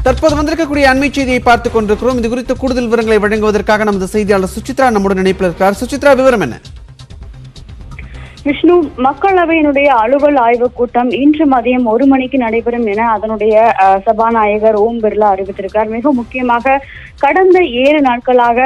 தற்போது வந்திருக்கக்கூடிய அண்மை செய்தியை பார்த்துக் கொண்டிருக்கிறோம். இது குறித்த கூடுதல் விவரங்களை வழங்குவதற்காக நமது செய்தியாளர் சுசித்ரா நம்முடன் இணைப்பில் இருக்கிறார். சுசித்ரா, விவரம் என்ன? விஷ்ணு, மக்களவையினுடைய அலுவல் ஆய்வுக் கூட்டம் இன்று மதியம் 1 மணிக்கு நடைபெறும் என அதனுடைய சபாநாயகர் ஓம் பிர்லா அறிவித்திருக்கிறார். மிக முக்கியமாக கடந்த 7 நாட்களாக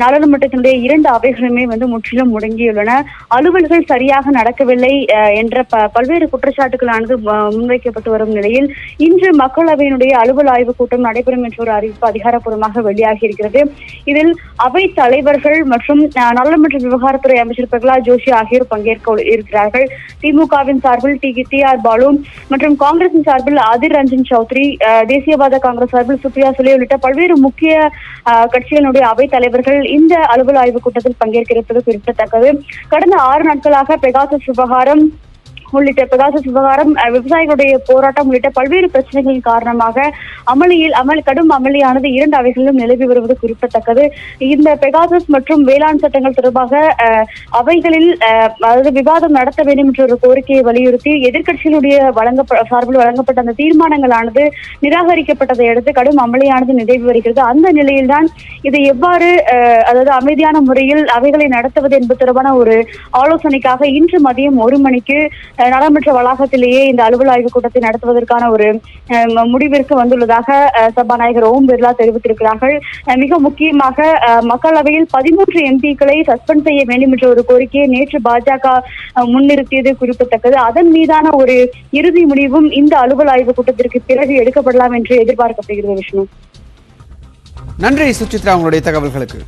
நாடாளுமன்றத்தினுடைய 2 அவைகளுமே முற்றிலும் முடங்கியுள்ளன. அலுவல்கள் சரியாக நடக்கவில்லை என்ற பல்வேறு குற்றச்சாட்டுகளானது முன்வைக்கப்பட்டு வரும் நிலையில் இன்று மக்களவையினுடைய அலுவல் ஆய்வுக் கூட்டம் நடைபெறும் என்ற ஒரு அறிவிப்பு அதிகாரப்பூர்வமாக வெளியாகி இருக்கிறது. இதில் அவை தலைவர்கள் மற்றும் நாடாளுமன்ற விவகாரத்துறை அமைச்சர் பிரகலாத் ஜோஷி ஆகியோர் பங்கேற்க இருக்கிறார்கள். திமுகவின் சார்பில் டி.ஆர். பாலு மற்றும் காங்கிரசின் சார்பில் அதிர் ரஞ்சன் சௌத்ரி, தேசியவாத காங்கிரஸ் சார்பில் சுப்ரியா சுலே உள்ளிட்ட பல்வேறு முக்கிய கட்சிகளுடைய அவை தலைவர்கள் இந்த அலுவல் ஆய்வுக் கூட்டத்தில் பங்கேற்கிறது குறிப்பிடத்தக்கது. கடந்த 6 நாட்களாக பெகாசஸ் விவகாரம், விவசாயிகளுடைய போராட்டம் உள்ளிட்ட பல்வேறு பிரச்சனைகளின் காரணமாக கடும் அமளியானது 2 அவைகளிலும் நிலவி வருவது குறிப்பிடத்தக்கது. இந்த பெகாசஸ் மற்றும் வேளாண் சட்டங்கள் தொடர்பாக அவைகளில் விவாதம் நடத்த வேண்டும் என்ற ஒரு கோரிக்கையை வலியுறுத்தி எதிர்க்கட்சிகளுடைய சார்பில் வழங்கப்பட்ட அந்த தீர்மானங்களானது நிராகரிக்கப்பட்டதை அடுத்து கடும் அமளியானது நிலவி வருகிறது. அந்த நிலையில்தான் இதை எவ்வாறு அமைதியான முறையில் அவைகளை நடத்துவது என்பது தொடர்பான ஒரு ஆலோசனைக்காக இன்று மதியம் 1 மணிக்கு நாடாளுமன்ற வளாகத்திலேயே இந்த அலுவல் ஆய்வுக் கூட்டத்தை நடத்துவதற்கான ஒரு முடிவிற்கு வந்துள்ளதாக சபாநாயகர் ஓம் பிர்லா தெரிவித்திருக்கிறார்கள். மிக முக்கியமாக மக்களவையில் 13 எம்பிக்களை சஸ்பெண்ட் செய்ய வேண்டும் என்ற ஒரு கோரிக்கையை நேற்று பாஜக முன்னிறுத்தியது குறிப்பிடத்தக்கது. அதன் மீதான ஒரு இறுதி முடிவும் இந்த அலுவல் ஆய்வுக் கூட்டத்திற்கு பிறகு எடுக்கப்படலாம் என்று எதிர்பார்க்கப்படுகிறது. விஷ்ணு, நன்றி சுசித்ரா, உங்களுடைய தகவல்களுக்கு.